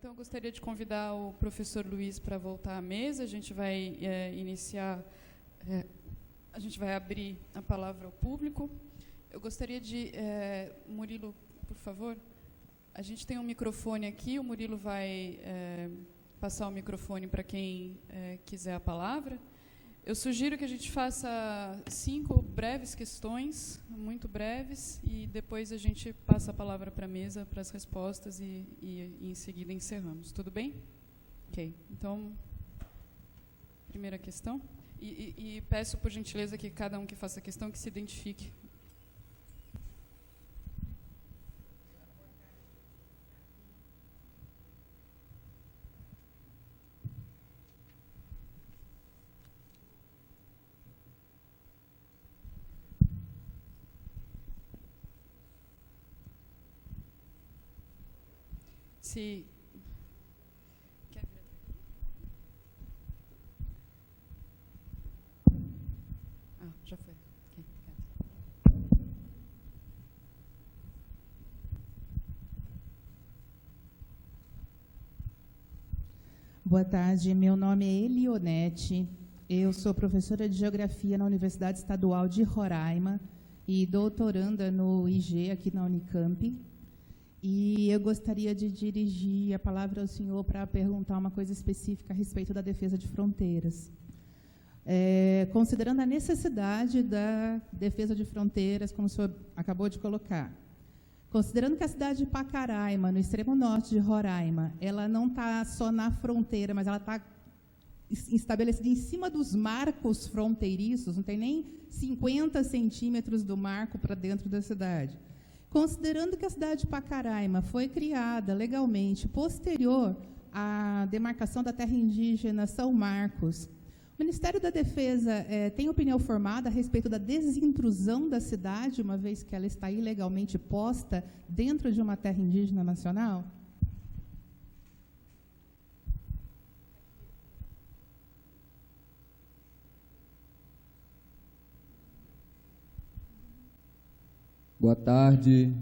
Então, eu gostaria de convidar o professor Luiz para voltar à mesa. A gente vai a gente vai abrir a palavra ao público. Eu gostaria de... Murilo, por favor. A gente tem um microfone aqui, o Murilo vai passar o microfone para quem quiser a palavra. Eu sugiro que a gente faça 5 breves questões, muito breves, e depois a gente passa a palavra para a mesa, para as respostas, e em seguida encerramos. Tudo bem? Ok. Então, primeira questão. E peço, por gentileza, que cada um que faça a questão que se identifique. Se... Quer vir aqui? Já foi. Okay. Boa tarde, meu nome é Elionete, eu sou professora de Geografia na Universidade Estadual de Roraima e doutoranda no IG aqui na Unicamp. E eu gostaria de dirigir a palavra ao senhor para perguntar uma coisa específica a respeito da defesa de fronteiras. Considerando a necessidade da defesa de fronteiras, como o senhor acabou de colocar, considerando que a cidade de Pacaraima, no extremo norte de Roraima, ela não está só na fronteira, mas ela está estabelecida em cima dos marcos fronteiriços, não tem nem 50 centímetros do marco para dentro da cidade. Considerando que a cidade de Pacaraima foi criada legalmente posterior à demarcação da terra indígena São Marcos, o Ministério da Defesa tem opinião formada a respeito da desintrusão da cidade, uma vez que ela está ilegalmente posta dentro de uma terra indígena nacional? Boa tarde.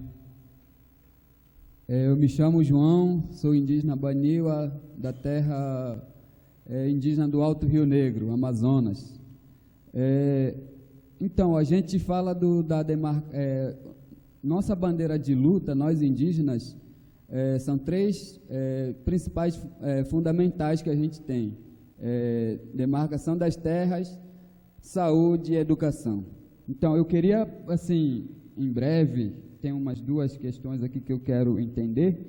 Eu me chamo João, sou indígena Baniwa, da terra indígena do Alto Rio Negro, Amazonas. Então, a gente fala nossa bandeira de luta, nós indígenas, são 3 principais fundamentais que a gente tem. Demarcação das terras, saúde e educação. Então, eu queria, assim... Em breve, tem umas 2 questões aqui que eu quero entender,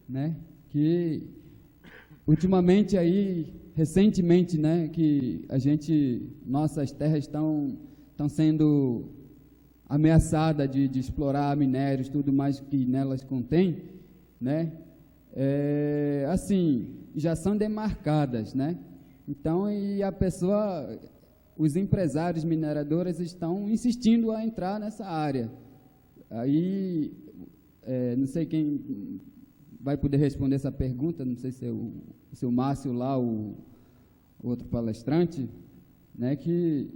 né? Que ultimamente aí, recentemente, né, que nossas terras estão sendo ameaçadas de explorar minérios, tudo mais que nelas contém, né? Assim, já são demarcadas, né? Então, e os empresários mineradores estão insistindo a entrar nessa área. Aí, não sei quem vai poder responder essa pergunta, não sei se é o Márcio lá, o outro palestrante, né, que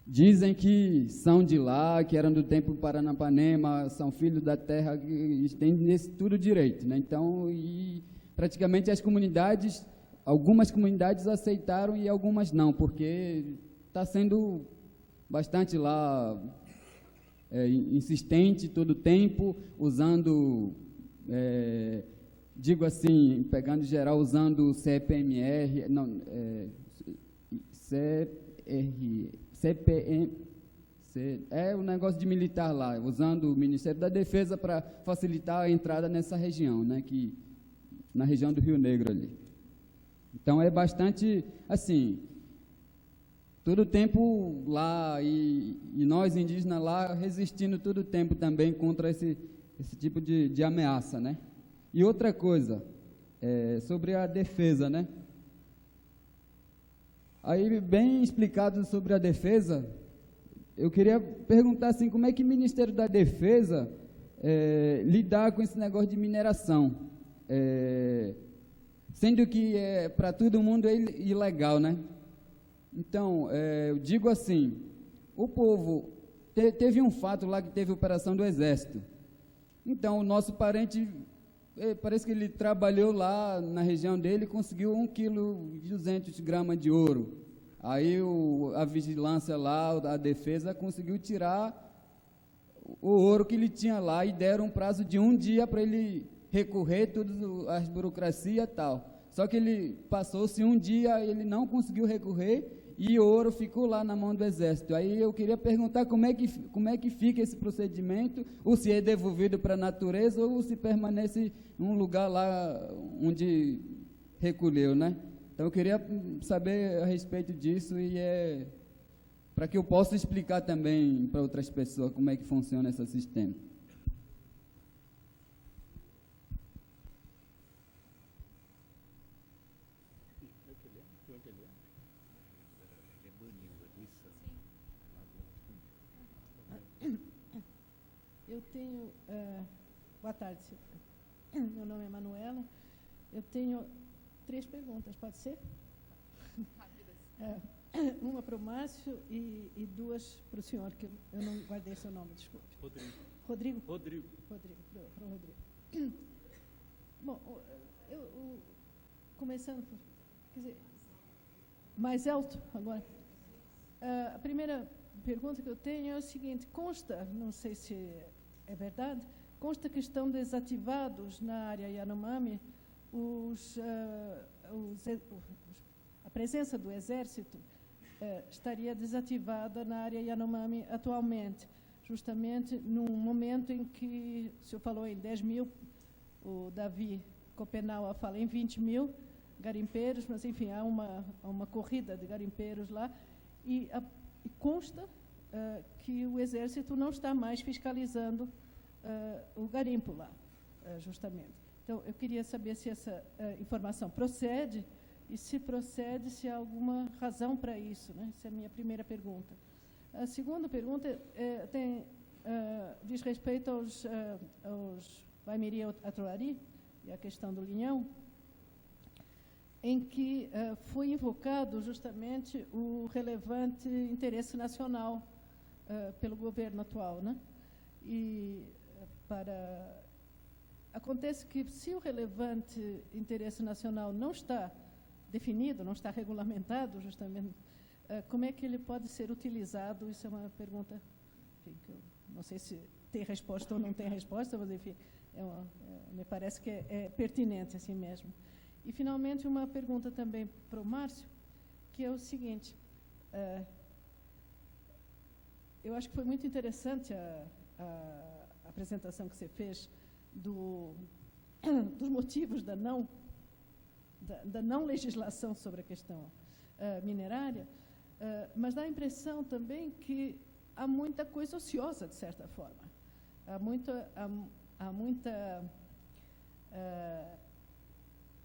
dizem que são de lá, que eram do tempo Paranapanema, são filhos da terra, que têm tudo direito, né? Então, praticamente algumas comunidades aceitaram e algumas não, porque está sendo bastante lá... insistente todo o tempo, usando, digo assim, pegando geral, usando o CPMR, não, CPM, o negócio de militar lá, usando o Ministério da Defesa para facilitar a entrada nessa região, né, na região do Rio Negro ali. Então, é bastante, assim... todo o tempo lá, e nós indígenas lá resistindo todo o tempo também contra esse tipo de ameaça, né? E outra coisa, sobre a defesa, né? Aí, bem explicado sobre a defesa, eu queria perguntar assim, como é que o Ministério da Defesa lidar com esse negócio de mineração? Sendo que para todo mundo é ilegal, né? Então, eu digo assim, o povo, teve um fato lá que teve operação do Exército. Então, o nosso parente parece que ele trabalhou lá na região dele e conseguiu 1,2 kg de ouro. Aí a vigilância lá, a defesa, conseguiu tirar o ouro que ele tinha lá e deram um prazo de 1 dia para ele recorrer todas as burocracias e tal. Só que ele passou-se 1 dia, ele não conseguiu recorrer e o ouro ficou lá na mão do Exército. Aí eu queria perguntar como é que fica esse procedimento, ou se é devolvido para a natureza, ou se permanece em um lugar lá onde recolheu, né? Então eu queria saber a respeito disso e para que eu possa explicar também para outras pessoas como é que funciona esse sistema. Eu tenho... boa tarde. Meu nome é Manuela. Eu tenho 3 perguntas, pode ser? Rápidas. Uma para o Márcio e 2 para o senhor, que eu não guardei seu nome, desculpe. Rodrigo? Rodrigo, para o Rodrigo. Bom, começando, quer dizer, mais alto agora. A primeira pergunta que eu tenho é o seguinte: consta, não sei se é verdade, consta que estão desativados na área Yanomami a presença do Exército estaria desativada na área Yanomami atualmente, justamente num momento em que o senhor falou em 10 mil, o Davi Copenau fala em 20 mil garimpeiros, mas enfim, há uma corrida de garimpeiros lá, e consta que o Exército não está mais fiscalizando o garimpo lá, justamente. Então, eu queria saber se essa informação procede, e se procede, se há alguma razão para isso, né? Essa é a minha primeira pergunta. A segunda pergunta diz respeito aos Vaimiri Atuari, e a questão do linhão, em que foi invocado justamente o relevante interesse nacional pelo governo atual, né? E acontece que, se o relevante interesse nacional não está definido, não está regulamentado, justamente, como é que ele pode ser utilizado? Isso é uma pergunta, enfim, que eu não sei se tem resposta ou não tem resposta, mas, enfim, me parece que é pertinente assim mesmo. E, finalmente, uma pergunta também para o Márcio, que é o seguinte: eu acho que foi muito interessante a apresentação que você fez dos motivos da não legislação sobre a questão minerária, mas dá a impressão também que há muita coisa ociosa, de certa forma. Há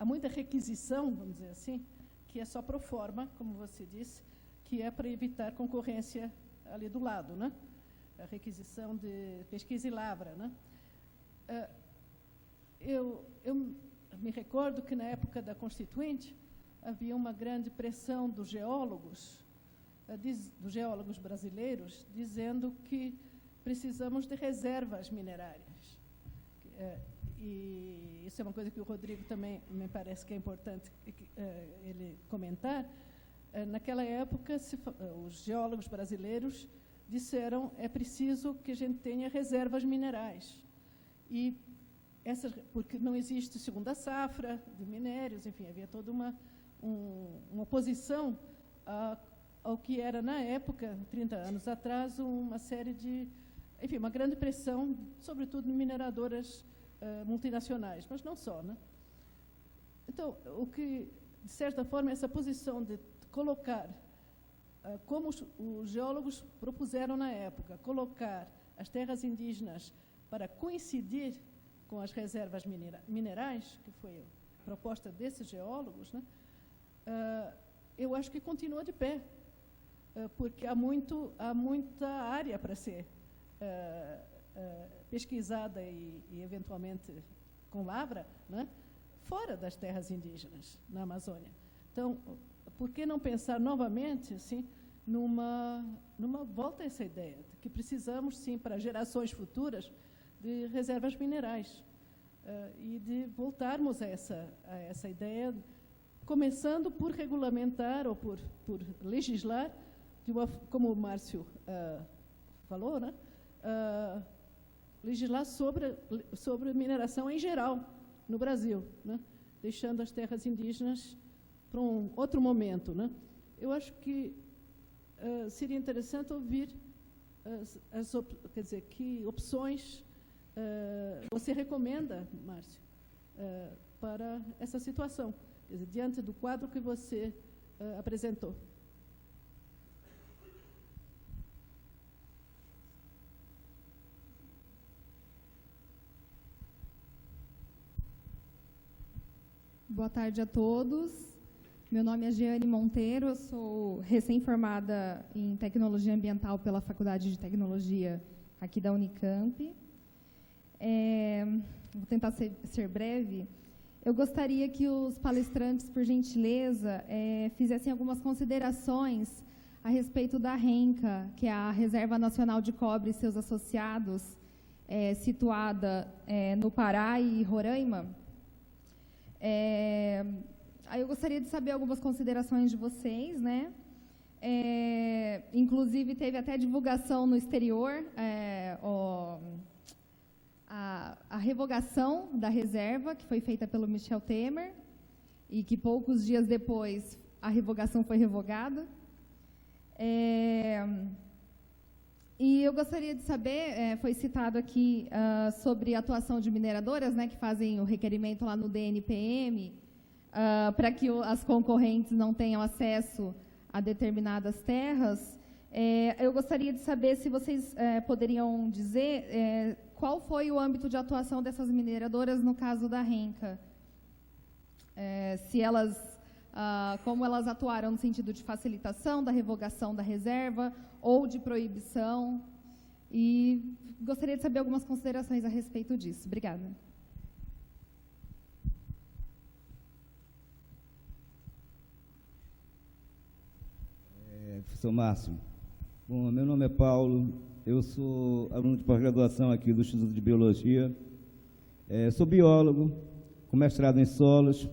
muita requisição, vamos dizer assim, que é só pro forma, como você disse, que é para evitar concorrência ali do lado, né? A requisição de pesquisa e lavra, né? Eu me recordo que, na época da Constituinte, havia uma grande pressão dos geólogos brasileiros, dizendo que precisamos de reservas minerárias. E isso é uma coisa que o Rodrigo também me parece que é importante ele comentar. Naquela época, os geólogos brasileiros disseram: é preciso que a gente tenha reservas minerais. E porque não existe segunda safra de minérios, enfim, havia toda uma oposição ao que era, na época, 30 anos atrás, uma série de... Enfim, uma grande pressão, sobretudo em mineradoras multinacionais, mas não só, né? Então, de certa forma, essa posição de colocar, como os geólogos propuseram na época, colocar as terras indígenas para coincidir com as reservas minerais, que foi a proposta desses geólogos, né? Eu acho que continua de pé, porque há muita área para ser pesquisada e eventualmente com lavra, né? Fora das terras indígenas, na Amazônia. Então, por que não pensar novamente assim, numa volta a essa ideia, de que precisamos, sim, para gerações futuras, de reservas minerais. e de voltarmos a essa ideia, começando por regulamentar ou por legislar, como o Márcio falou, né? Legislar sobre mineração em geral no Brasil, né? Deixando as terras indígenas para um outro momento, né? Eu acho que seria interessante ouvir quer dizer, que opções você recomenda, Márcio, para essa situação, quer dizer, diante do quadro que você apresentou. Boa tarde a todos. Meu nome é Jeane Monteiro, eu sou recém-formada em Tecnologia Ambiental pela Faculdade de Tecnologia aqui da Unicamp. Vou tentar ser breve. Eu gostaria que os palestrantes, por gentileza, fizessem algumas considerações a respeito da RENCA, que é a Reserva Nacional de Cobre e seus associados, situada no Pará e Roraima. Aí eu gostaria de saber algumas considerações de vocês, né? Inclusive, teve até divulgação no exterior, a revogação da reserva, que foi feita pelo Michel Temer, e que poucos dias depois a revogação foi revogada. E eu gostaria de saber, foi citado aqui sobre a atuação de mineradoras, né, que fazem o requerimento lá no DNPM, para que as concorrentes não tenham acesso a determinadas terras. Eu gostaria de saber se vocês poderiam dizer qual foi o âmbito de atuação dessas mineradoras no caso da RENCA. Se elas, como elas atuaram no sentido de facilitação da revogação da reserva ou de proibição. E gostaria de saber algumas considerações a respeito disso. Obrigada. Professor Márcio. Bom, meu nome é Paulo, eu sou aluno de pós-graduação aqui do Instituto de Biologia. Sou biólogo, com mestrado em solos.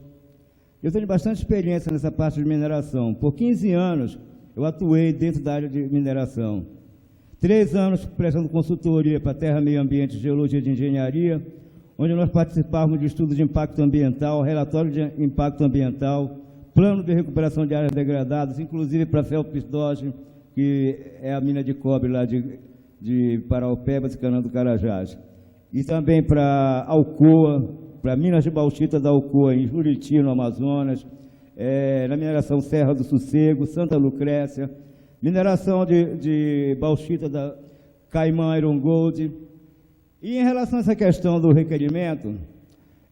Eu tenho bastante experiência nessa parte de mineração. Por 15 anos, eu atuei dentro da área de mineração. 3 anos prestando consultoria para Terra, Meio Ambiente, Geologia e Engenharia, onde nós participávamos de estudos de impacto ambiental, relatório de impacto ambiental, plano de recuperação de áreas degradadas, inclusive para Felps-Dodge, que é a mina de cobre lá de Paraupebas e Cana do Carajás. E também para Alcoa, para Minas de Bauxita da Alcoa, em Juriti, no Amazonas, na mineração Serra do Sossego, Santa Lucrécia, mineração de bauxita da Caimã Iron Gold. E em relação a essa questão do requerimento,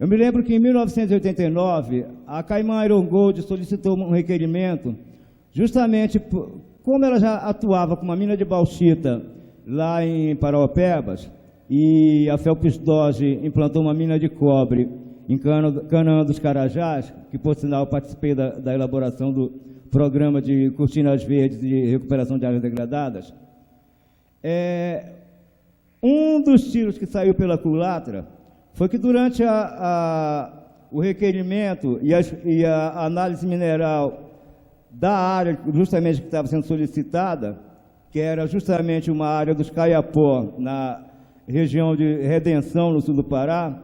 eu me lembro que em 1989, a Caimã Iron Gold solicitou um requerimento, justamente como ela já atuava com uma mina de bauxita lá em Paraupebas, e a Felps-Dodge implantou uma mina de cobre em Canaã dos Carajás, que, por sinal, participei da elaboração do programa de cortinas verdes de recuperação de áreas degradadas. Um dos tiros que saiu pela culatra foi que, durante o requerimento e a análise mineral da área justamente que estava sendo solicitada, que era justamente uma área dos Caiapó, na região de Redenção, no sul do Pará,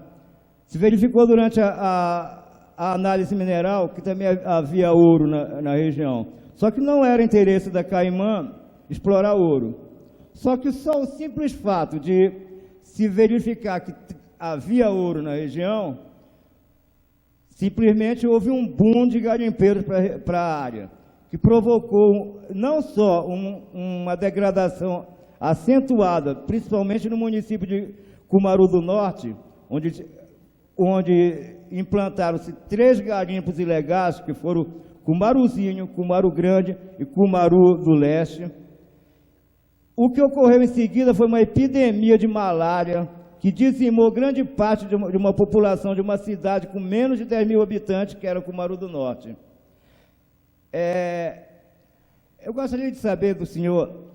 se verificou durante a análise mineral que também havia ouro na região. Só que não era interesse da Caimã explorar ouro. Só que só o simples fato de se verificar que havia ouro na região, simplesmente houve um boom de garimpeiros para a área, que provocou não só uma degradação acentuada, principalmente no município de Cumaru do Norte, onde implantaram-se 3 garimpos ilegais, que foram Cumaruzinho, Cumaru Grande e Cumaru do Leste. O que ocorreu em seguida foi uma epidemia de malária que dizimou grande parte de uma população de uma cidade com menos de 10 mil habitantes, que era Cumaru do Norte. Eu gostaria de saber do senhor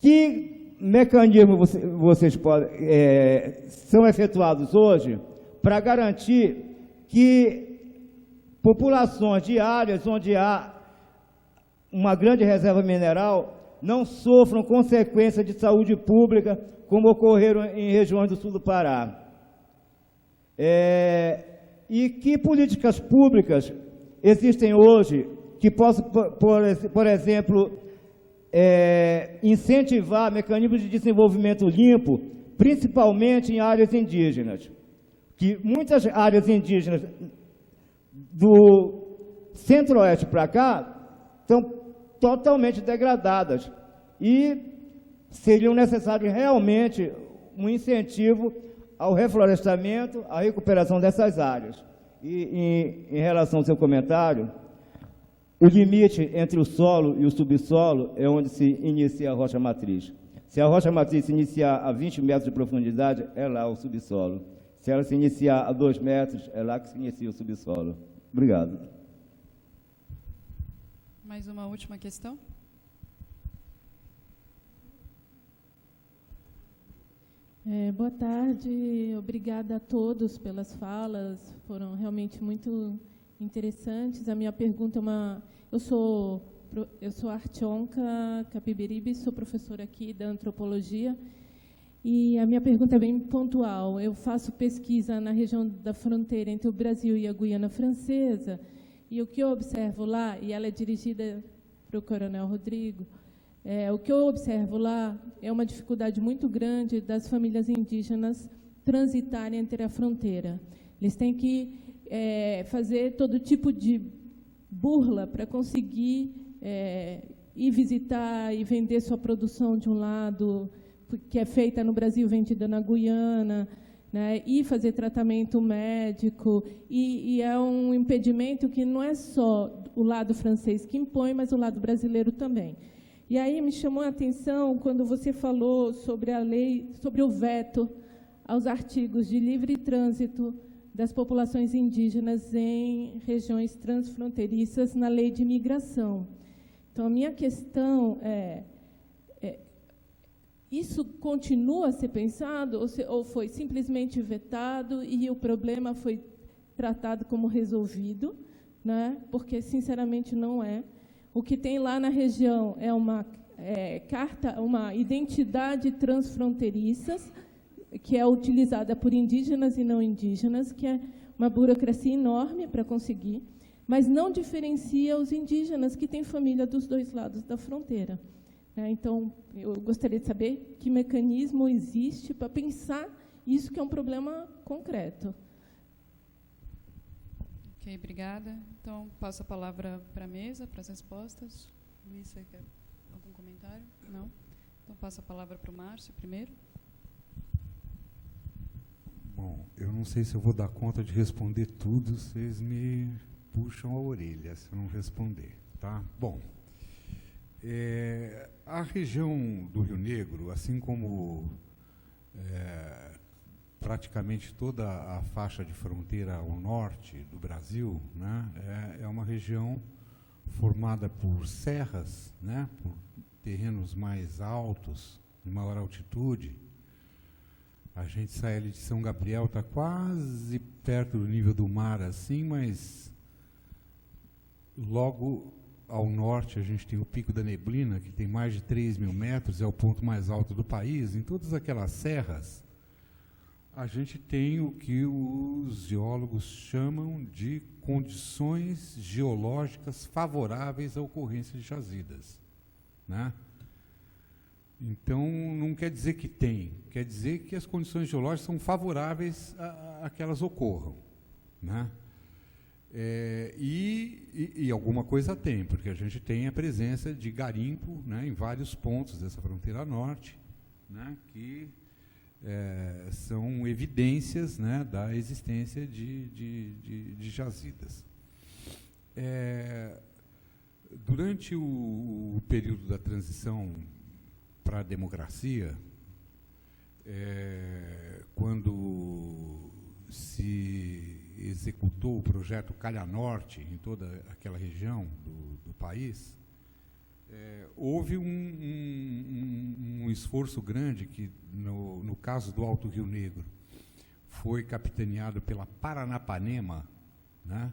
que mecanismos vocês são efetuados hoje para garantir que populações de áreas onde há uma grande reserva mineral não sofram consequências de saúde pública, como ocorreram em regiões do sul do Pará. E que políticas públicas existem hoje que possam, por exemplo, incentivar mecanismos de desenvolvimento limpo, principalmente em áreas indígenas, que muitas áreas indígenas do centro-oeste para cá estão totalmente degradadas e seriam necessários realmente um incentivo ao reflorestamento, à recuperação dessas áreas. E em relação ao seu comentário, o limite entre o solo e o subsolo é onde se inicia a rocha matriz. Se a rocha matriz se iniciar a 20 metros de profundidade, é lá o subsolo. Se ela se iniciar a 2 metros, é lá que se inicia o subsolo. Obrigado. Mais uma última questão? Boa tarde, obrigada a todos pelas falas, foram realmente muito interessantes. A minha pergunta é uma... Eu sou Artionca Capiberibe, sou professora aqui da antropologia, e a minha pergunta é bem pontual. Eu faço pesquisa na região da fronteira entre o Brasil e a Guiana Francesa, e o que eu observo lá, e ela é dirigida para o Coronel Rodrigo, o que eu observo lá é uma dificuldade muito grande das famílias indígenas transitarem entre a fronteira. Eles têm que fazer todo tipo de burla para conseguir ir visitar e vender sua produção de um lado, que é feita no Brasil, vendida na Guiana, né, e fazer tratamento médico, e é um impedimento que não é só o lado francês que impõe, mas o lado brasileiro também. E aí me chamou a atenção quando você falou sobre a lei, sobre o veto aos artigos de livre trânsito das populações indígenas em regiões transfronteiriças na lei de imigração. Então, a minha questão isso continua a ser pensado ou foi simplesmente vetado e o problema foi tratado como resolvido, né? Porque, sinceramente, não é. O que tem lá na região é uma uma identidade transfronteiriça, que é utilizada por indígenas e não indígenas, que é uma burocracia enorme para conseguir, mas não diferencia os indígenas que têm família dos dois lados da fronteira. Então, eu gostaria de saber que mecanismo existe para pensar isso, que é um problema concreto. Ok, obrigada. Então, passo a palavra para a mesa, para as respostas. Luiz, você quer algum comentário? Não? Então, passo a palavra para o Márcio primeiro. Bom, eu não sei se eu vou dar conta de responder tudo, vocês me puxam a orelha se eu não responder, tá? Bom, a região do Rio Negro, assim como praticamente toda a faixa de fronteira ao norte do Brasil, né, é uma região formada por serras, né, por terrenos mais altos, de maior altitude. A gente sai ali de São Gabriel, está quase perto do nível do mar, assim, mas logo ao norte a gente tem o Pico da Neblina, que tem mais de 3.000 metros, é o ponto mais alto do país. Em todas aquelas serras, a gente tem o que os geólogos chamam de condições geológicas favoráveis à ocorrência de jazidas, né? Então, não quer dizer que tem, quer dizer que as condições geológicas são favoráveis a que elas ocorram, né? E alguma coisa tem, porque a gente tem a presença de garimpo, né, em vários pontos dessa fronteira norte, né, que são evidências, né, da existência de jazidas. Durante o período da transição para a democracia, quando se executou o projeto Calha Norte em toda aquela região do país, houve um esforço grande que, no caso do Alto Rio Negro, foi capitaneado pela Paranapanema, né,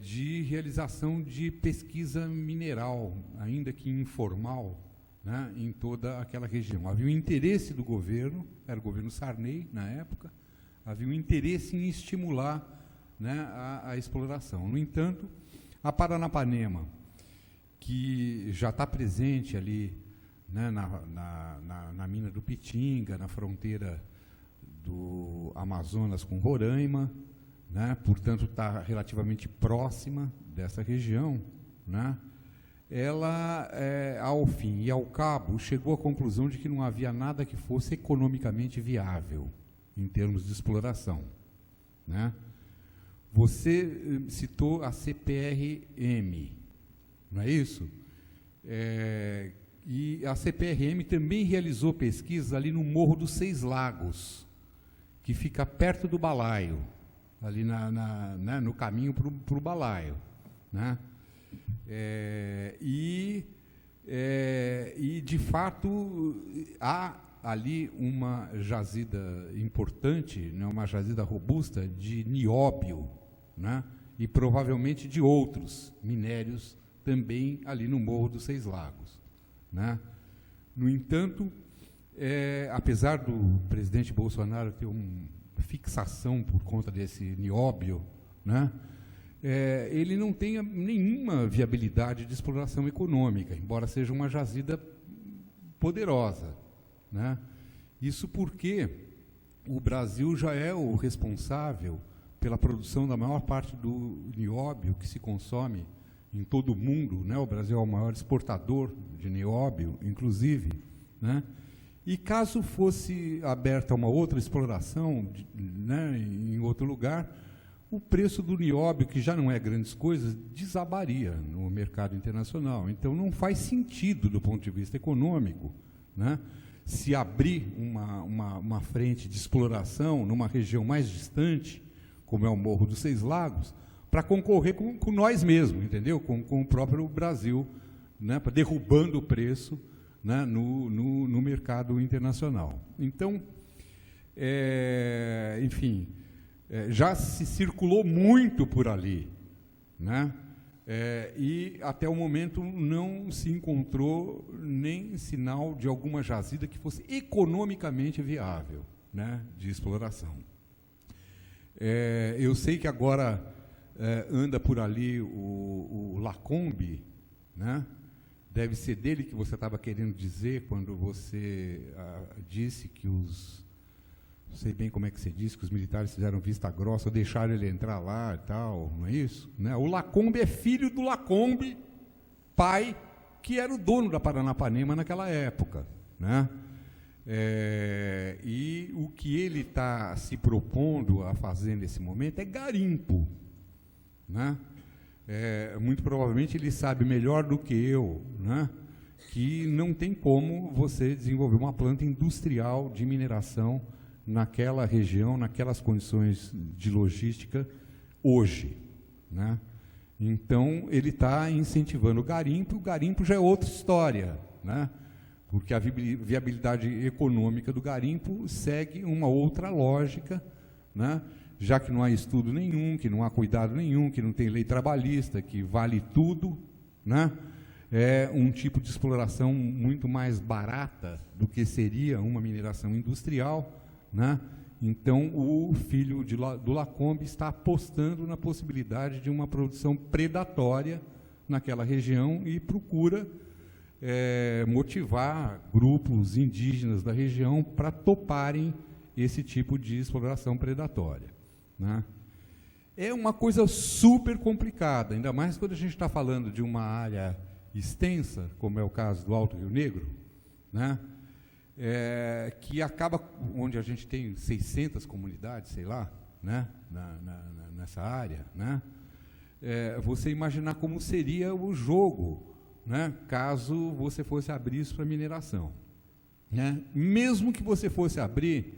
de realização de pesquisa mineral, ainda que informal, né, em toda aquela região. Havia um interesse do governo, era o governo Sarney na época, havia um interesse em estimular, né, a exploração. No entanto, a Paranapanema, que já está presente ali, né, na mina do Pitinga, na fronteira do Amazonas com Roraima, né, portanto está relativamente próxima dessa região, né, ela, ao fim e ao cabo, chegou à conclusão de que não havia nada que fosse economicamente viável em termos de exploração, né. Você citou a CPRM, não é isso? E a CPRM também realizou pesquisas ali no Morro dos Seis Lagos, que fica perto do Balaio, ali né, no caminho para o Balaio, né? E, de fato, há ali uma jazida importante, né, uma jazida robusta de nióbio, né, e provavelmente de outros minérios também ali no Morro dos Seis Lagos, né? No entanto, apesar do presidente Bolsonaro ter uma fixação por conta desse nióbio, né, ele não tem nenhuma viabilidade de exploração econômica, embora seja uma jazida poderosa, né? Isso porque o Brasil já é o responsável pela produção da maior parte do nióbio que se consome em todo o mundo, né? O Brasil é o maior exportador de nióbio, inclusive, né? E caso fosse aberta uma outra exploração, né, em outro lugar, o preço do nióbio, que já não é grandes coisas, desabaria no mercado internacional. Então, não faz sentido, do ponto de vista econômico, né, se abrir uma frente de exploração numa região mais distante, como é o Morro dos Seis Lagos, para concorrer com nós mesmos, entendeu? Com o próprio Brasil, né, derrubando o preço, né, no mercado internacional. Então, enfim, já se circulou muito por ali, né, e até o momento não se encontrou nem sinal de alguma jazida que fosse economicamente viável, né, de exploração. Eu sei que agora anda por ali o Lacombe, né? Deve ser dele que você estava querendo dizer quando você disse que não sei bem como é que você disse, que os militares fizeram vista grossa, deixaram ele entrar lá e tal, não é isso? Né? O Lacombe é filho do Lacombe, pai, que era o dono da Paranapanema naquela época, né? E o que ele está se propondo a fazer nesse momento é garimpo, né? Muito provavelmente ele sabe melhor do que eu, né, que não tem como você desenvolver uma planta industrial de mineração naquela região, naquelas condições de logística hoje, né? Então, ele está incentivando o garimpo já é outra história, né? Porque a viabilidade econômica do garimpo segue uma outra lógica, né? Já que não há estudo nenhum, que não há cuidado nenhum, que não tem lei trabalhista, que vale tudo, né? É um tipo de exploração muito mais barata do que seria uma mineração industrial, né? Então, o filho do Lacombe está apostando na possibilidade de uma produção predatória naquela região e procura motivar grupos indígenas da região para toparem esse tipo de exploração predatória, né? É uma coisa super complicada, ainda mais quando a gente está falando de uma área extensa, como é o caso do Alto Rio Negro, né? Que acaba, onde a gente tem 600 comunidades, sei lá, né? Nessa área, né? Você imaginar como seria o jogo, né? Caso você fosse abrir isso para mineração, né? Mesmo que você fosse abrir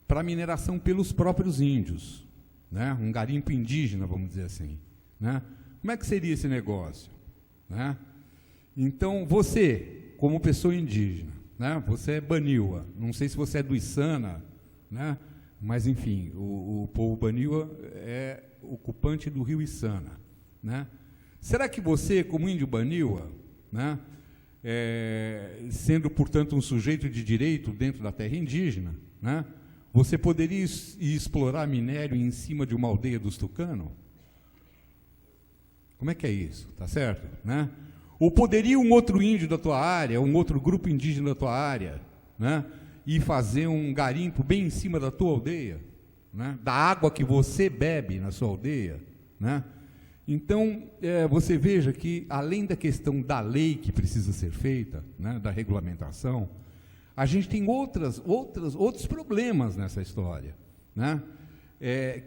para mineração pelos próprios índios, né? Um garimpo indígena, vamos dizer assim, né? Como é que seria esse negócio, né? Então, você, como pessoa indígena, né? Você é Baniwa, não sei se você é do Içana, né? Mas, enfim, o povo Baniwa é ocupante do rio Içana, né? Será que você, como índio Baniwa, né, sendo, portanto, um sujeito de direito dentro da terra indígena, né, você poderia ir explorar minério em cima de uma aldeia dos Tucano? Como é que é isso? Tá certo? Né? Ou poderia um outro índio da tua área, um outro grupo indígena da tua área, né, ir fazer um garimpo bem em cima da tua aldeia, né, da água que você bebe na sua aldeia, né? Então, você veja que, além da questão da lei que precisa ser feita, né, da regulamentação, a gente tem outros problemas nessa história, né,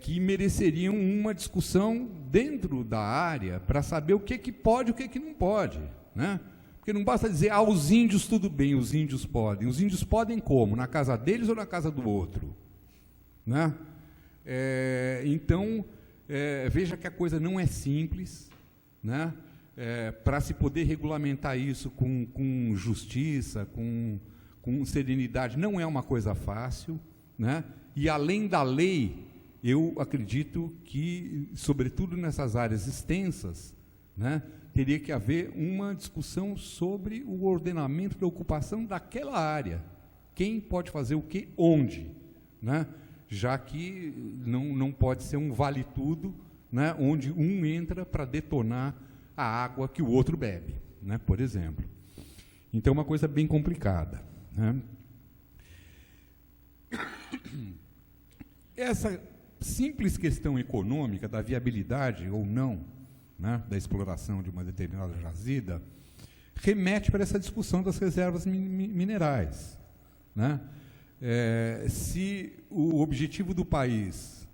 que mereceriam uma discussão dentro da área para saber o que pode e o que não pode, né? Porque não basta dizer, os índios tudo bem, os índios podem. Os índios podem como? Na casa deles ou na casa do outro? Né? Então, veja que a coisa não é simples, né? Para se poder regulamentar isso com justiça, com serenidade, não é uma coisa fácil, né? E além da lei, eu acredito que, sobretudo nessas áreas extensas, né, teria que haver uma discussão sobre o ordenamento da ocupação daquela área. Quem pode fazer o que, onde, né? Já que não pode ser um vale-tudo, né, onde um entra para detonar a água que o outro bebe, né, por exemplo. Então, é uma coisa bem complicada, né? Essa simples questão econômica da viabilidade ou não, né, da exploração de uma determinada jazida remete para essa discussão das reservas minerais, né? Se o objetivo do país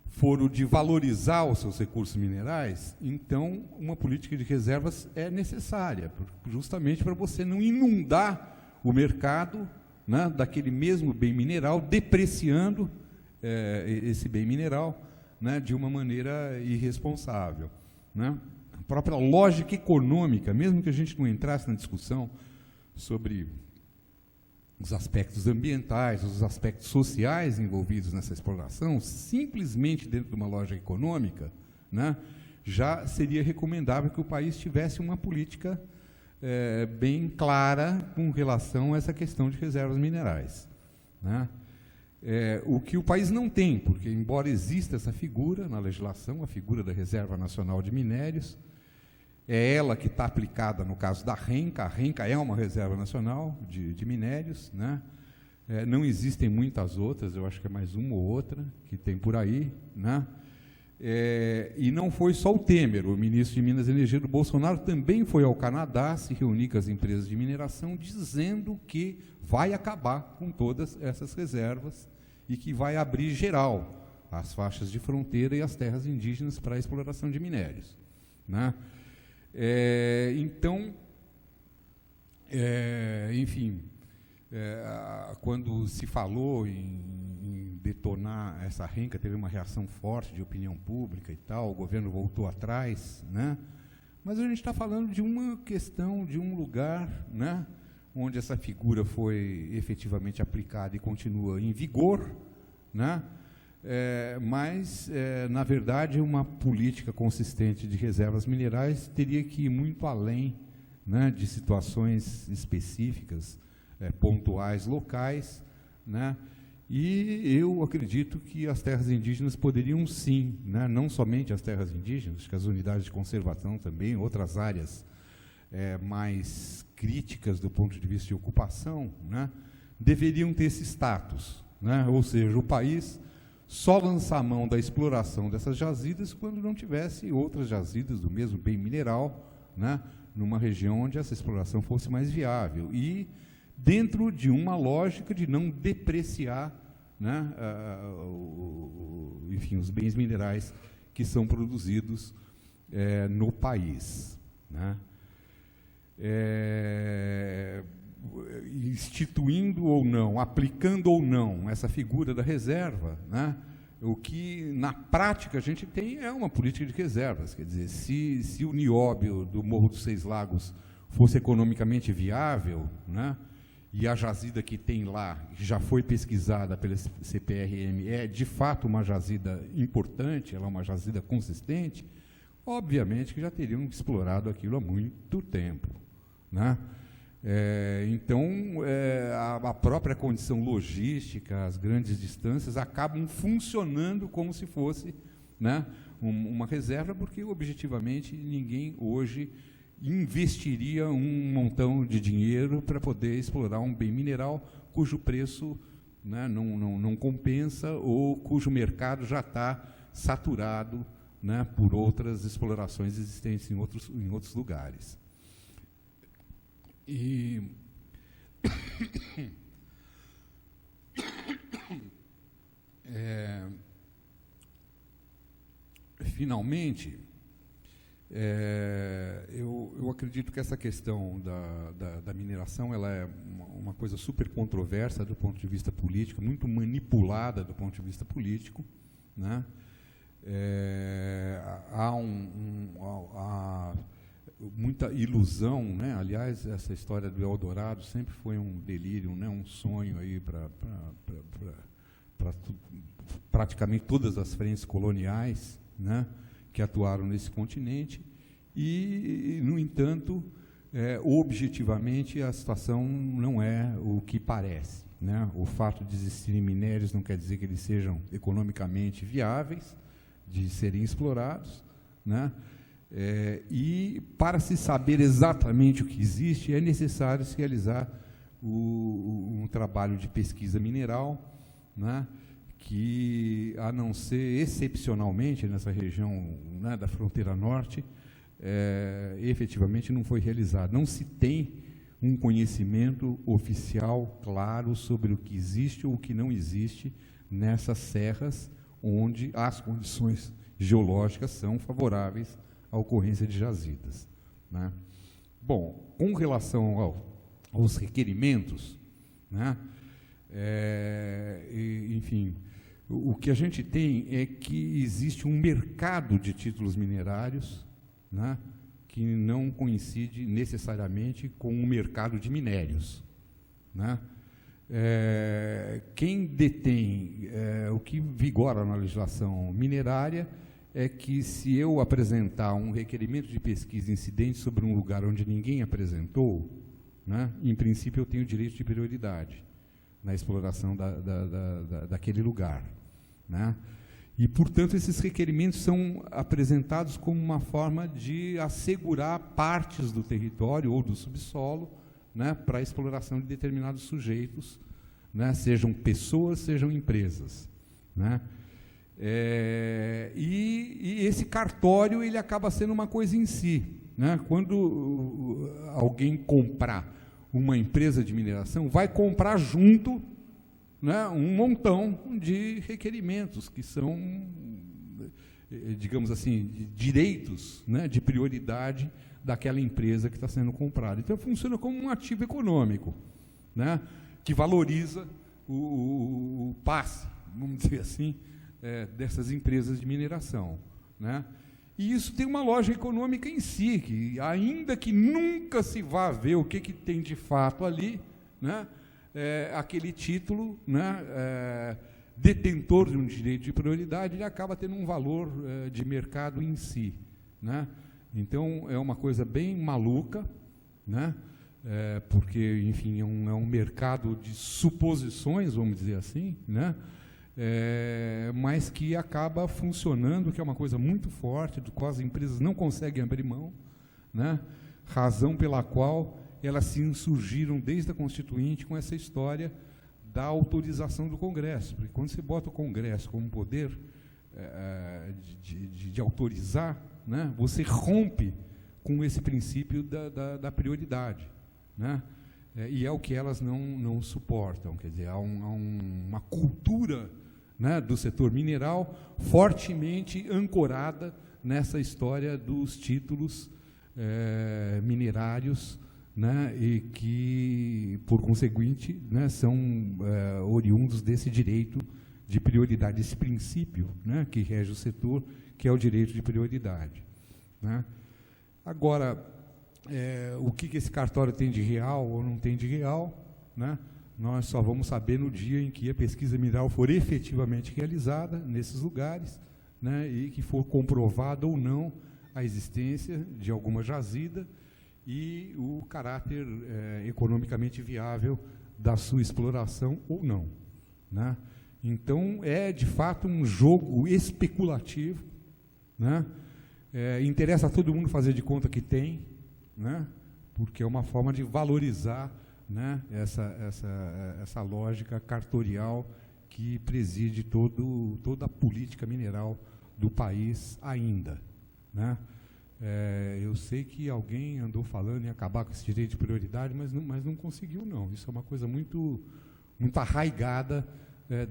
for o de valorizar os seus recursos minerais, então uma política de reservas é necessária, justamente para você não inundar o mercado, né, daquele mesmo bem mineral, depreciando esse bem mineral, né, de uma maneira irresponsável, né? A própria lógica econômica, mesmo que a gente não entrasse na discussão sobre os aspectos ambientais, os aspectos sociais envolvidos nessa exploração, simplesmente dentro de uma lógica econômica, né, já seria recomendável que o país tivesse uma política bem clara com relação a essa questão de reservas minerais, né? O que o país não tem, porque, embora exista essa figura na legislação, a figura da Reserva Nacional de Minérios, é ela que está aplicada no caso da RENCA. A RENCA é uma reserva nacional de minérios, né? Não existem muitas outras, eu acho que é mais uma ou outra que tem por aí, né? E não foi só o Temer, o ministro de Minas e Energia do Bolsonaro também foi ao Canadá se reunir com as empresas de mineração, dizendo que vai acabar com todas essas reservas e que vai abrir geral as faixas de fronteira e as terras indígenas para a exploração de minérios, né? Então, enfim, quando se falou em detonar essa RENCA, teve uma reação forte de opinião pública e tal, o governo voltou atrás, né? Mas a gente está falando de uma questão, de um lugar, né, onde essa figura foi efetivamente aplicada e continua em vigor, né? Mas, na verdade, uma política consistente de reservas minerais teria que ir muito além, né, de situações específicas, pontuais, locais, né? E eu acredito que as terras indígenas poderiam sim, né, não somente as terras indígenas, acho que as unidades de conservação também, outras áreas mais críticas do ponto de vista de ocupação, né, deveriam ter esse status, né? Ou seja, o país só lançar a mão da exploração dessas jazidas quando não tivesse outras jazidas do mesmo bem mineral, né, numa região onde essa exploração fosse mais viável e dentro de uma lógica de não depreciar, né, enfim, os bens minerais que são produzidos no país, né? Instituindo ou não, aplicando ou não essa figura da reserva, né, o que na prática a gente tem é uma política de reservas. Quer dizer, se o nióbio do Morro dos Seis Lagos fosse economicamente viável, né, e a jazida que tem lá, que já foi pesquisada pela CPRM, é de fato uma jazida importante, ela é uma jazida consistente, obviamente que já teriam explorado aquilo há muito tempo, né? Então, a própria condição logística, as grandes distâncias, acabam funcionando como se fosse, né, uma reserva, porque, objetivamente, ninguém hoje investiria um montão de dinheiro para poder explorar um bem mineral cujo preço, né, não compensa ou cujo mercado já está saturado, né, por outras explorações existentes em outros lugares. E finalmente, eu acredito que essa questão da mineração ela é uma coisa super controversa do ponto de vista político, muito manipulada do ponto de vista político, né? Há muita ilusão, né? Aliás, essa história do Eldorado sempre foi um delírio, né? Um sonho aí para praticamente todas as frentes coloniais, né? Que atuaram nesse continente e, no entanto, objetivamente a situação não é o que parece, né? O fato de existirem minérios não quer dizer que eles sejam economicamente viáveis de serem explorados, né? E para se saber exatamente o que existe, é necessário se realizar um trabalho de pesquisa mineral, né, que, a não ser excepcionalmente nessa região, né, da fronteira norte, efetivamente não foi realizado. Não se tem um conhecimento oficial claro sobre o que existe ou o que não existe nessas serras onde as condições geológicas são favoráveis à ocorrência de jazidas, né? Bom, com relação aos requerimentos, né, enfim, o que a gente tem é que existe um mercado de títulos minerários, né, que não coincide necessariamente com o mercado de minérios, né? Quem detém, o que vigora na legislação minerária é que, se eu apresentar um requerimento de pesquisa incidente sobre um lugar onde ninguém apresentou, né, em princípio eu tenho direito de prioridade na exploração daquele lugar, né? E, portanto, esses requerimentos são apresentados como uma forma de assegurar partes do território ou do subsolo, né, para a exploração de determinados sujeitos, né, sejam pessoas, sejam empresas, né? E esse cartório ele acaba sendo uma coisa em si, né? Quando alguém comprar uma empresa de mineração, vai comprar junto, né, um montão de requerimentos que são, digamos assim, direitos, né, de prioridade daquela empresa que está sendo comprada. Então, funciona como um ativo econômico, né, que valoriza o passe, vamos dizer assim, dessas empresas de mineração, né? E isso tem uma lógica econômica em si, que, ainda que nunca se vá ver o que tem de fato ali, né, aquele título, né, detentor de um direito de prioridade, ele acaba tendo um valor de mercado em si, né? Então, é uma coisa bem maluca, né? Porque, enfim, é um mercado de suposições, vamos dizer assim, né? Mas que acaba funcionando, que é uma coisa muito forte, do qual as empresas não conseguem abrir mão, né? Razão pela qual elas se insurgiram desde a Constituinte com essa história da autorização do Congresso, porque quando você bota o Congresso como poder de autorizar, né, você rompe com esse princípio da prioridade, né? E é o que elas não suportam. Quer dizer, há uma cultura, né, do setor mineral fortemente ancorada nessa história dos títulos minerários, né, e que, por conseguinte, né, são oriundos desse direito de prioridade, esse princípio, né, que rege o setor, que é o direito de prioridade, né? Agora, o que esse cartório tem de real ou não tem de real, né, nós só vamos saber no dia em que a pesquisa mineral for efetivamente realizada nesses lugares, né, e que for comprovada ou não a existência de alguma jazida e o caráter economicamente viável da sua exploração ou não, né? Então, é, de fato, um jogo especulativo, né? Interessa a todo mundo fazer de conta que tem, né? Porque é uma forma de valorizar, né, essa lógica cartorial que preside toda a política mineral do país ainda, né? Eu sei que alguém andou falando em acabar com esse direito de prioridade, mas não conseguiu, não. Isso é uma coisa muito arraigada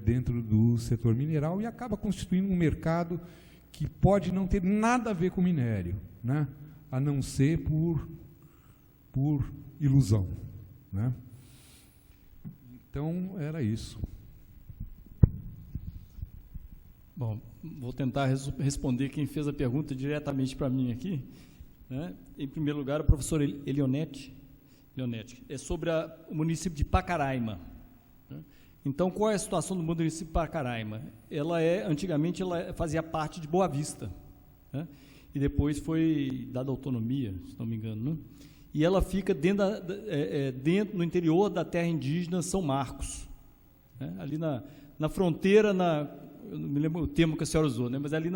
dentro do setor mineral e acaba constituindo um mercado que pode não ter nada a ver com minério, né? A não ser por ilusão, né? Então, era isso. Bom, vou tentar responder quem fez a pergunta diretamente para mim aqui, né? Em primeiro lugar, o professor Leonetti, é sobre o município de Pacaraima, né? Então, qual é a situação do município de Pacaraima? Antigamente, ela fazia parte de Boa Vista, né? E depois foi dada autonomia, se não me engano, né? E ela fica dentro no interior da terra indígena São Marcos, né? Ali na fronteira, eu não me lembro o termo que a senhora usou, né? Mas ali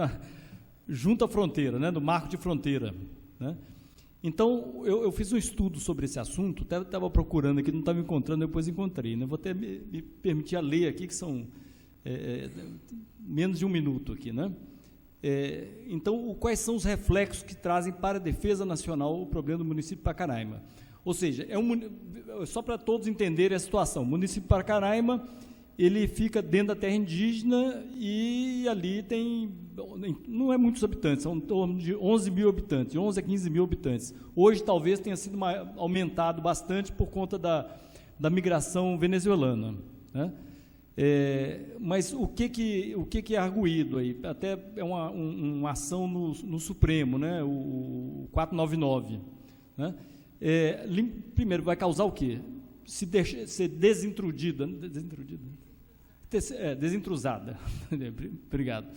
junto à fronteira, né? Do marco de fronteira, né? Então, eu fiz um estudo sobre esse assunto, até estava procurando aqui, não estava encontrando, depois encontrei, né? Vou até me permitir a ler aqui, que são menos de um minuto aqui, né? Então, quais são os reflexos que trazem para a defesa nacional o problema do município de Pacaraima? Ou seja, só para todos entenderem a situação, o município de Pacaraima, ele fica dentro da terra indígena e ali não é muitos habitantes, são em torno de 11 mil habitantes, 11 a 15 mil habitantes. Hoje talvez tenha sido aumentado bastante por conta da migração venezuelana, né? Mas o que é arguído aí? Até é uma ação no Supremo, né? O 499, né? Primeiro, vai causar o quê? Ser desintrusada. Obrigado.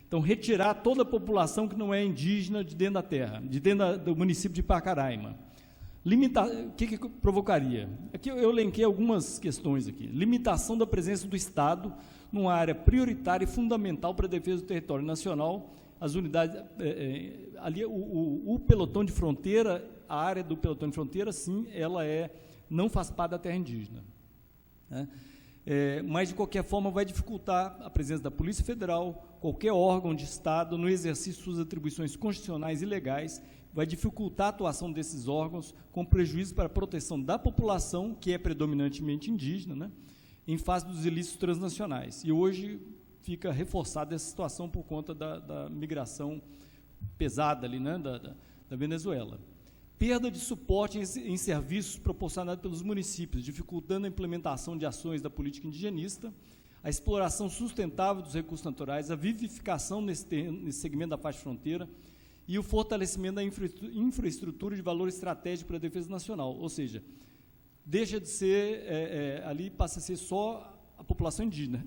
Então, retirar toda a população que não é indígena de dentro da terra, de dentro do município de Pacaraima. O que provocaria? Aqui eu elenquei algumas questões aqui. Limitação da presença do Estado numa área prioritária e fundamental para a defesa do território nacional. As unidades, ali o pelotão de fronteira, a área do pelotão de fronteira, sim, ela não faz parte da terra indígena, né? Mas, de qualquer forma, vai dificultar a presença da Polícia Federal, qualquer órgão de Estado, no exercício de suas atribuições constitucionais e legais, vai dificultar a atuação desses órgãos, com prejuízo para a proteção da população, que é predominantemente indígena, né, em face dos ilícitos transnacionais. E hoje fica reforçada essa situação por conta da migração pesada ali, né, da Venezuela. Perda de suporte em serviços proporcionados pelos municípios, dificultando a implementação de ações da política indigenista, a exploração sustentável dos recursos naturais, a vivificação nesse segmento da faixa fronteira e o fortalecimento da infraestrutura de valor estratégico para a defesa nacional. Ou seja, deixa de ser, ali passa a ser só a população indígena,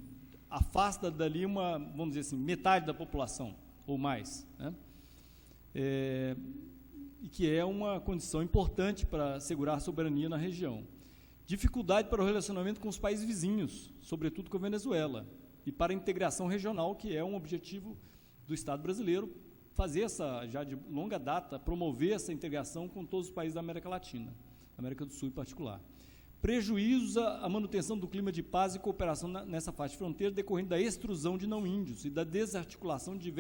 afasta dali vamos dizer assim, metade da população, ou mais, né? E que é uma condição importante para assegurar a soberania na região. Dificuldade para o relacionamento com os países vizinhos, sobretudo com a Venezuela, e para a integração regional, que é um objetivo do Estado brasileiro, fazer já de longa data, promover essa integração com todos os países da América Latina, América do Sul em particular. Prejuízos à manutenção do clima de paz e cooperação nessa faixa de fronteira, decorrendo da extrusão de não-índios e da desarticulação de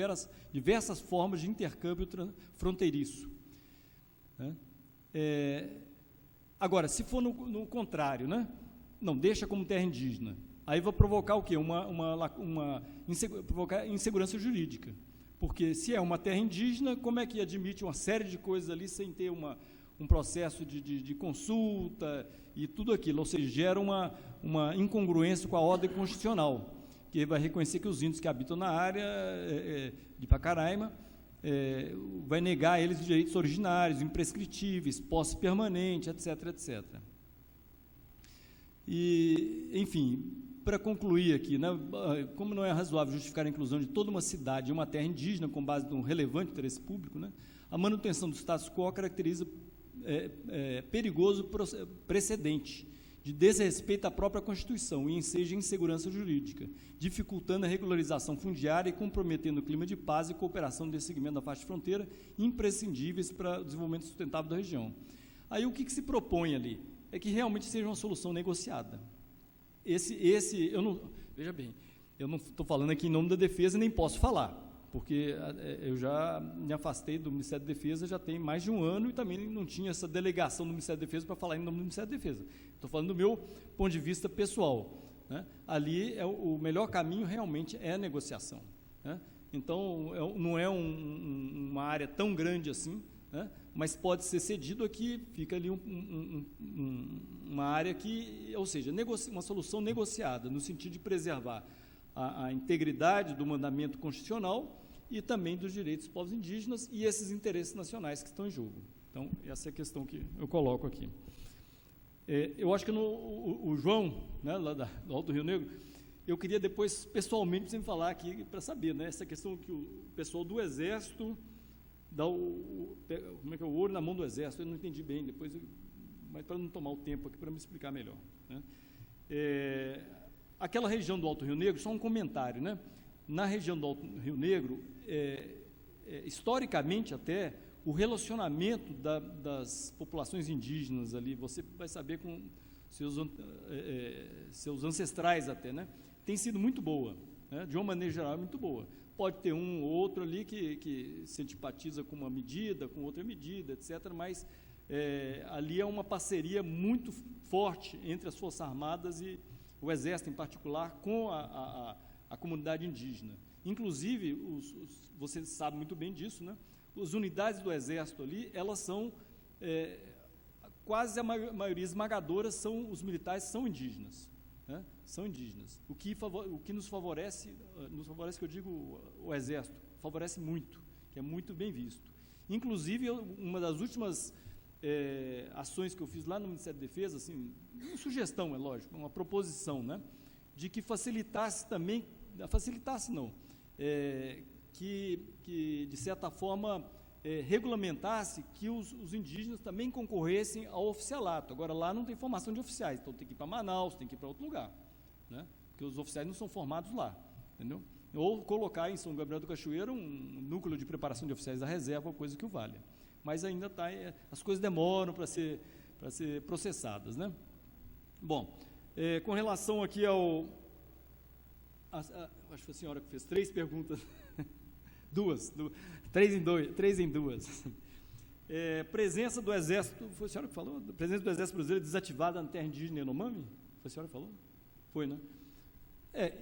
diversas formas de intercâmbio fronteiriço, né? Agora, se for no contrário, né? Não, deixa como terra indígena, aí vai provocar o quê? Provocar insegurança jurídica, porque se é uma terra indígena, como é que admite uma série de coisas ali sem ter um processo de consulta e tudo aquilo? Ou seja, gera uma incongruência com a ordem constitucional, que vai reconhecer que os índios que habitam na área de Pacaraima vai negar a eles os direitos originários, imprescritíveis, posse permanente, etc., etc. E, enfim, para concluir aqui, né, como não é razoável justificar a inclusão de toda uma cidade em uma terra indígena com base num relevante interesse público, né, a manutenção do status quo caracteriza perigoso precedente de desrespeito à própria Constituição e enseja insegurança jurídica, dificultando a regularização fundiária e comprometendo o clima de paz e cooperação desse segmento da faixa de fronteira, imprescindíveis para o desenvolvimento sustentável da região. Aí o que se propõe ali? É que realmente seja uma solução negociada. Eu não, veja bem, eu não estou falando aqui em nome da Defesa e nem posso falar, porque eu já me afastei do Ministério da Defesa já tem mais de um ano e também não tinha essa delegação do Ministério da Defesa para falar em nome do Ministério da Defesa. Estou falando do meu ponto de vista pessoal, né? Ali o melhor caminho realmente é a negociação, né? Então, não é uma área tão grande assim, né? Mas pode ser cedido aqui, fica ali uma área que, ou seja, uma solução negociada, no sentido de preservar a integridade do mandamento constitucional e também dos direitos dos povos indígenas e esses interesses nacionais que estão em jogo. Então, essa é a questão que eu coloco aqui. Eu acho que o João, né, lá do Alto Rio Negro, eu queria depois, pessoalmente, você me falar aqui para saber, né, essa questão que o pessoal do Exército dá como é que é, o ouro na mão do Exército, eu não entendi bem, mas para não tomar o tempo aqui, para me explicar melhor, né. Aquela região do Alto Rio Negro, só um comentário, né? Na região do Alto Rio Negro, historicamente até, o relacionamento das populações indígenas ali, você vai saber com seus ancestrais até, né? Tem sido muito boa, né? De uma maneira geral, muito boa. Pode ter um ou outro ali que se antipatiza com uma medida, com outra medida, etc., mas ali é uma parceria muito forte entre as Forças Armadas e o Exército, em particular, com a comunidade indígena. Inclusive, você sabe muito bem disso, né? As unidades do Exército ali, elas são, quase a maioria esmagadora, os militares são indígenas, né? São indígenas. O que nos favorece, que eu digo, o Exército, favorece muito, que é muito bem visto. Inclusive, uma das últimas ações que eu fiz lá no Ministério da Defesa, assim, uma sugestão, é lógico, uma proposição, né, de que facilitasse também, que de certa forma regulamentasse que os indígenas também concorressem ao oficialato. Agora, lá não tem formação de oficiais, então tem que ir para Manaus, tem que ir para outro lugar, né, porque os oficiais não são formados lá, entendeu? Ou colocar em São Gabriel do Cachoeira um núcleo de preparação de oficiais da reserva, coisa que o valha. Mas ainda as coisas demoram para ser processadas, né? Bom, com relação aqui acho que foi a senhora que fez 3 perguntas, três em duas. Presença do Exército, foi a senhora que falou? Presença do Exército Brasileiro desativada na terra indígena Yanomami? Foi a senhora que falou? Foi, né?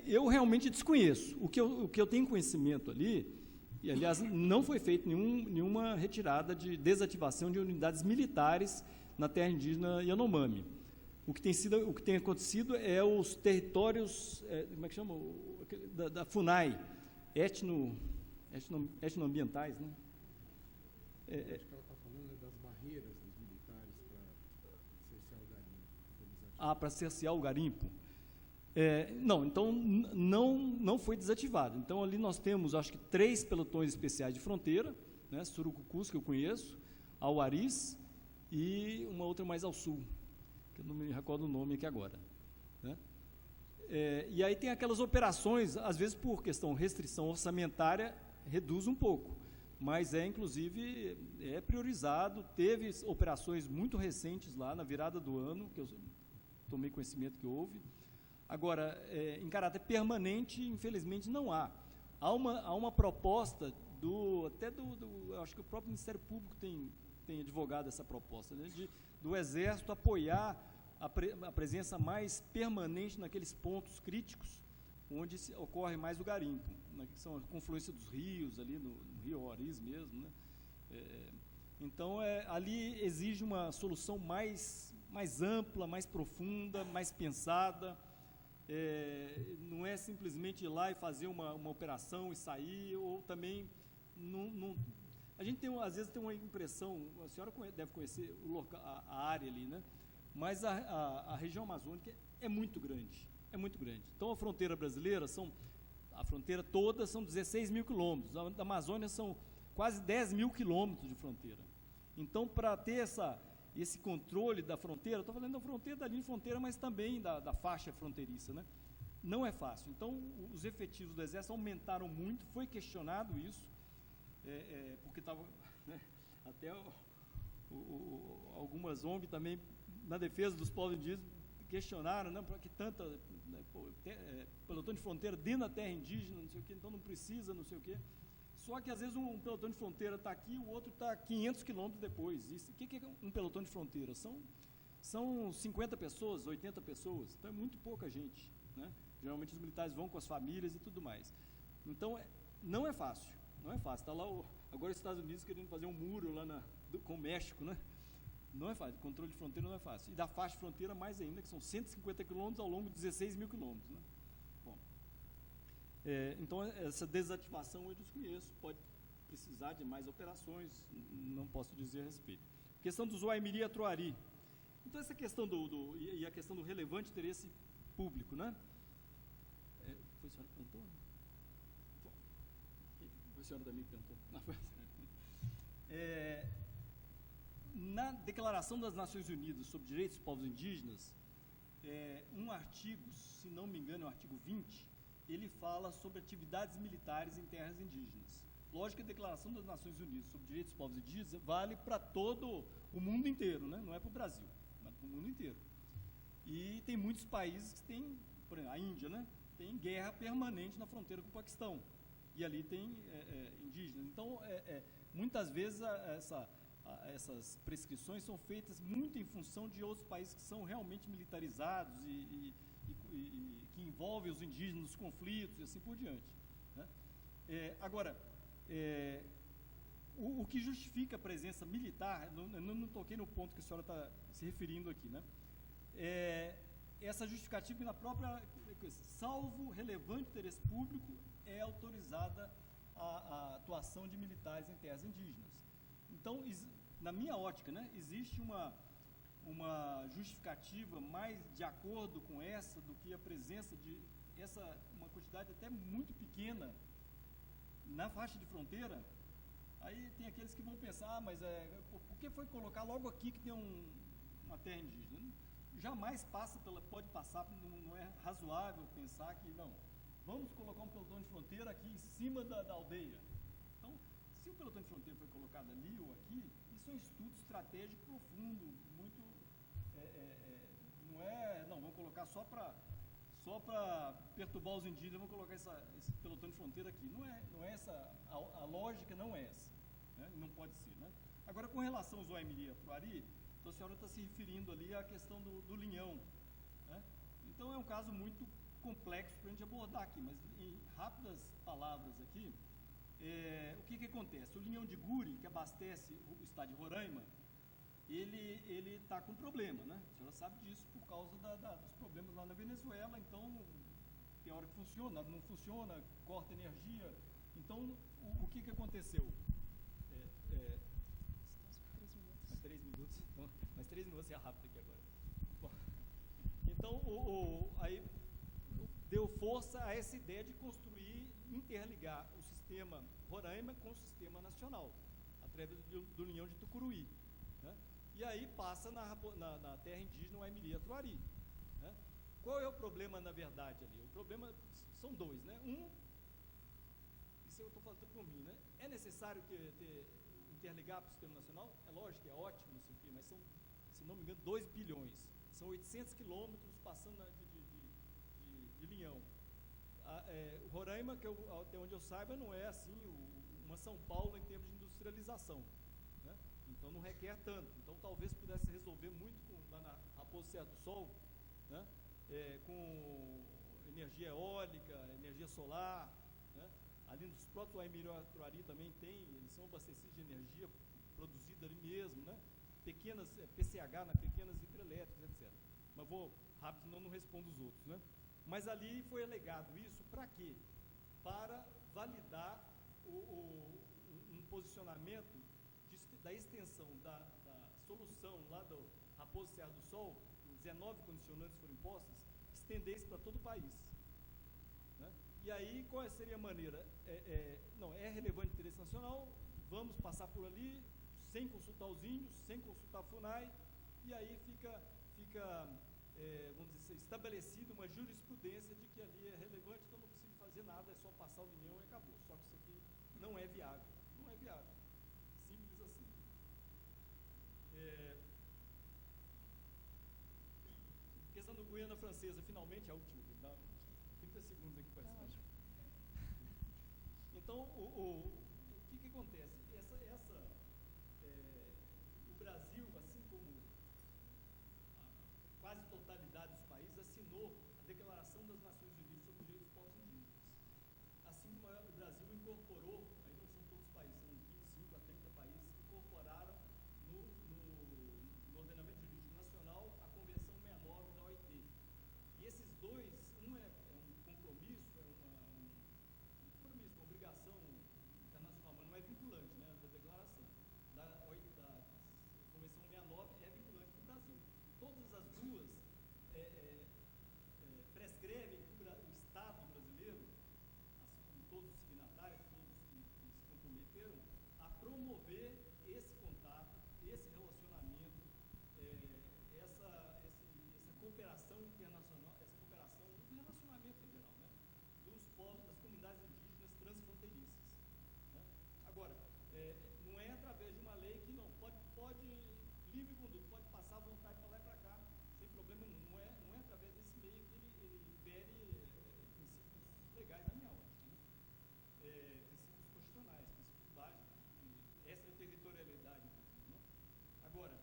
Eu realmente desconheço. O que eu tenho conhecimento ali, e, aliás, não foi feita nenhuma retirada de desativação de unidades militares na terra indígena Yanomami. O que tem acontecido é os territórios, como é que chama? Da FUNAI, etnoambientais, né? Acho que ela está falando das barreiras dos militares para cercear o garimpo. Para cercear o garimpo. Não, então não foi desativado. Então ali nós temos, acho que 3 pelotões especiais de fronteira, né, Surucucus, que eu conheço, Auaris e uma outra mais ao sul, que eu não me recordo o nome aqui agora, né? E aí tem aquelas operações, às vezes por questão restrição orçamentária, reduz um pouco, mas inclusive priorizado. Teve operações muito recentes lá na virada do ano, que eu tomei conhecimento que houve. Agora, em caráter permanente, infelizmente, não há. Há uma proposta acho que o próprio Ministério Público tem advogado essa proposta, né, do Exército apoiar a presença mais permanente naqueles pontos críticos onde ocorre mais o garimpo, né, que são a confluência dos rios, ali no Rio Auaris mesmo, né. Então, ali exige uma solução mais ampla, mais profunda, mais pensada. Não é simplesmente ir lá e fazer uma operação e sair, ou também a gente às vezes tem uma impressão, a senhora deve conhecer a área ali, né? Mas a região amazônica é muito grande, é muito grande. Então, a fronteira brasileira, a fronteira toda são 16 mil quilômetros, a Amazônia são quase 10 mil quilômetros de fronteira. Então, para ter esse controle da fronteira, estou falando da fronteira, da linha de fronteira, mas também da faixa fronteiriça, né? Não é fácil. Então, os efetivos do Exército aumentaram muito, foi questionado isso, porque estava, né, até algumas ONG também, na defesa dos povos indígenas, questionaram, né, para que tanta, né, pelotão de fronteira dentro da terra indígena, não sei o quê, então não precisa, não sei o quê. Só que, às vezes, um pelotão de fronteira está aqui, o outro está 500 quilômetros depois. O que é um pelotão de fronteira? São 50 pessoas, 80 pessoas, então é muito pouca gente, né? Geralmente os militares vão com as famílias e tudo mais. Então, não é fácil, não é fácil. Está lá agora os Estados Unidos querendo fazer um muro lá com o México, né? Não é fácil, controle de fronteira não é fácil. E da faixa de fronteira mais ainda, que são 150 quilômetros ao longo de 16 mil quilômetros, né? Bom, então, essa desativação eu desconheço, pode precisar de mais operações, não posso dizer a respeito. Questão do Zuaimiri e Atroari. Então, essa questão e a questão do relevante interesse público, né? Foi a senhora que perguntou? Foi a senhora também que perguntou? Não, foi a senhora. Na Declaração das Nações Unidas sobre Direitos dos Povos Indígenas, um artigo, se não me engano, é o artigo 20, ele fala sobre atividades militares em terras indígenas. Lógico que a Declaração das Nações Unidas sobre Direitos dos Povos Indígenas vale para todo o mundo inteiro, né? Não é para o Brasil, mas para o mundo inteiro. E tem muitos países que têm, por exemplo, a Índia, né? Tem guerra permanente na fronteira com o Paquistão, e ali tem indígenas. Então, muitas vezes essas prescrições são feitas muito em função de outros países que são realmente militarizados e que envolvem os indígenas nos conflitos e assim por diante, né? Agora, o que justifica a presença militar, não toquei no ponto que a senhora está se referindo aqui, né? Essa justificativa na própria, salvo relevante interesse público, é autorizada a atuação de militares em terras indígenas. Então, na minha ótica, né, existe uma justificativa mais de acordo com essa do que a presença de uma quantidade até muito pequena na faixa de fronteira. Aí tem aqueles que vão pensar, mas por que foi colocar logo aqui que tem uma terra indígena? Jamais pode passar, não é razoável pensar que, não, vamos colocar um pelotão de fronteira aqui em cima da aldeia. Então, se o pelotão de fronteira foi colocado ali ou aqui, isso é um estudo estratégico profundo, muito, vamos colocar só para perturbar os indígenas, vamos colocar esse pelotão de fronteira aqui. Não é essa, a lógica não é essa, né? Não pode ser, né? Agora, com relação ao Zuaimiri e Atroari, então a senhora está se referindo ali à questão do linhão, né? Então, é um caso muito complexo para a gente abordar aqui, mas em rápidas palavras aqui, o que acontece? O linhão de Guri, que abastece o estado de Roraima, ele está com problema, né? A senhora sabe disso por causa dos problemas lá na Venezuela. Então, tem hora que funciona, não funciona, corta energia. Então, o que aconteceu? Mais 3 minutos. Então, mais 3 minutos é rápido aqui agora. Bom, então, aí deu força a essa ideia de interligar o sistema Roraima com o sistema nacional, através do linhão de Tucuruí, né? E aí passa na terra indígena o Zuaimiri e Atroari, né? Qual é o problema, na verdade, ali? O problema são dois, né? Isso eu estou falando por mim, né? É necessário interligar para o sistema nacional? É lógico, é ótimo, não sei o quê, mas são, se não me engano, 2 bilhões. São 800 quilômetros passando de linhão. O Roraima, até onde eu saiba, não é assim uma São Paulo em termos de industrialização, né? Então não requer tanto. Então talvez pudesse resolver muito lá na Raposa Serra do Sol, né? Com energia eólica, energia solar, né? Ali nos próprios Zuaimiri e Atroari também eles são abastecidos de energia produzida ali mesmo, né? Pequenas PCH, pequenas hidrelétricas, etc. Mas vou rápido, senão não respondo os outros, né? Mas ali foi alegado isso para quê? Para validar um posicionamento da extensão da solução lá do Raposa Serra do Sol, 19 condicionantes foram impostas, estender isso para todo o país. Né? E aí, qual seria a maneira? Não, é relevante de interesse nacional, vamos passar por ali, sem consultar os índios, sem consultar a FUNAI, e aí fica vamos dizer, estabelecida uma jurisprudência de que ali é relevante, então não precisa fazer nada, é só passar o linhão e acabou. Só que isso aqui não é viável. Não é viável. Simples assim. Questão do Guiana Francesa, finalmente, a última, dá 30 segundos aqui para isso. Então, o que acontece? O Brasil, assim como quase totalidade dos países, assinou a Declaração das Nações Unidas sobre os Direitos dos Povos Indígenas. Assim como o Brasil incorporou, aí não são todos os países, são 25 a 30 países que incorporaram no ordenamento jurídico nacional a Convenção 69 da OIT. E esses dois, um é um compromisso, uma obrigação internacional, mas não é vinculante, né, da declaração. Da Convenção 69 é vinculante para o Brasil. Todas as duas prescrevem que o Estado brasileiro, assim como todos os signatários, todos que se comprometeram, a promover esse contato, esse relacionamento, essa cooperação internacional, essa cooperação, um relacionamento em geral, né, dos povos, das comunidades indígenas transfronteiriças. Né? Agora, não é através de uma lei que não pode livre conduto, pode passar à vontade para lá e para cá, sem problema nenhum. Não é através desse meio que ele fere princípios legais da minha ótica, né? Princípios constitucionais, princípios básicos, de extraterritorialidade, inclusive. Né? Agora,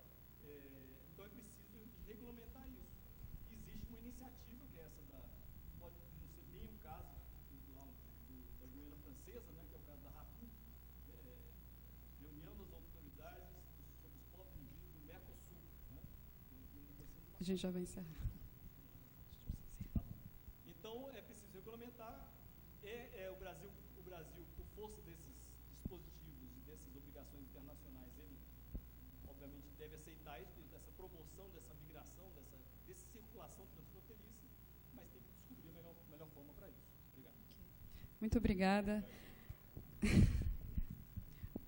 então é preciso de regulamentar isso. Existe uma iniciativa, que é essa pode não ser bem o caso da Guiana Francesa, né, que é o caso da RAPU, reunião das autoridades sobre os povos indígenas do Mercosul. Né? A gente já vai encerrar. Então, é preciso regulamentar. O Brasil, por força desses dispositivos e dessas obrigações internacionais, ele, obviamente, deve aceitar isso, dessa promoção, dessa migração, dessa circulação transfronteiriça, mas tem que descobrir a melhor forma para isso. Obrigado. Muito obrigada.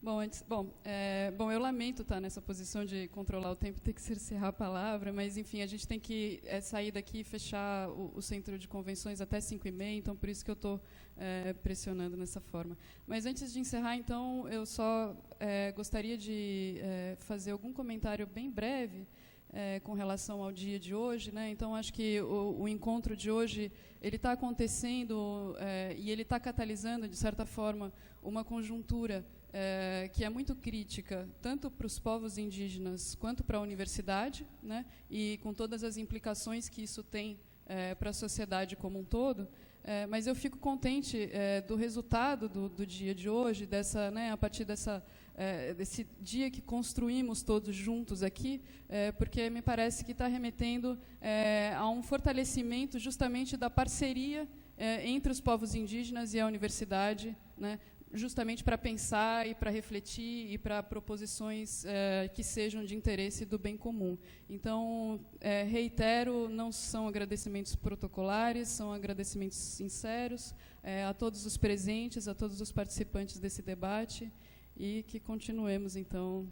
Bom, eu lamento estar nessa posição de controlar o tempo e ter que cercear a palavra, mas, enfim, a gente tem que sair daqui e fechar o centro de convenções até 5h30, então, por isso que eu estou pressionando nessa forma. Mas, antes de encerrar, então, eu só gostaria de fazer algum comentário bem breve com relação ao dia de hoje, né? Então, acho que o encontro de hoje ele está acontecendo e ele está catalisando, de certa forma, uma conjuntura que é muito crítica, tanto para os povos indígenas quanto para a universidade, né? E com todas as implicações que isso tem para a sociedade como um todo. Mas eu fico contente do resultado do dia de hoje, a partir desse dia que construímos todos juntos aqui, porque me parece que está remetendo a um fortalecimento justamente da parceria entre os povos indígenas e a universidade, né, justamente para pensar e para refletir e para proposições que sejam de interesse do bem comum. Então, reitero, não são agradecimentos protocolares, são agradecimentos sinceros a todos os presentes, a todos os participantes desse debate, e que continuemos, então,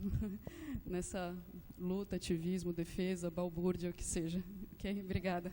nessa luta, ativismo, defesa, balbúrdia, o que seja. Ok? Obrigada.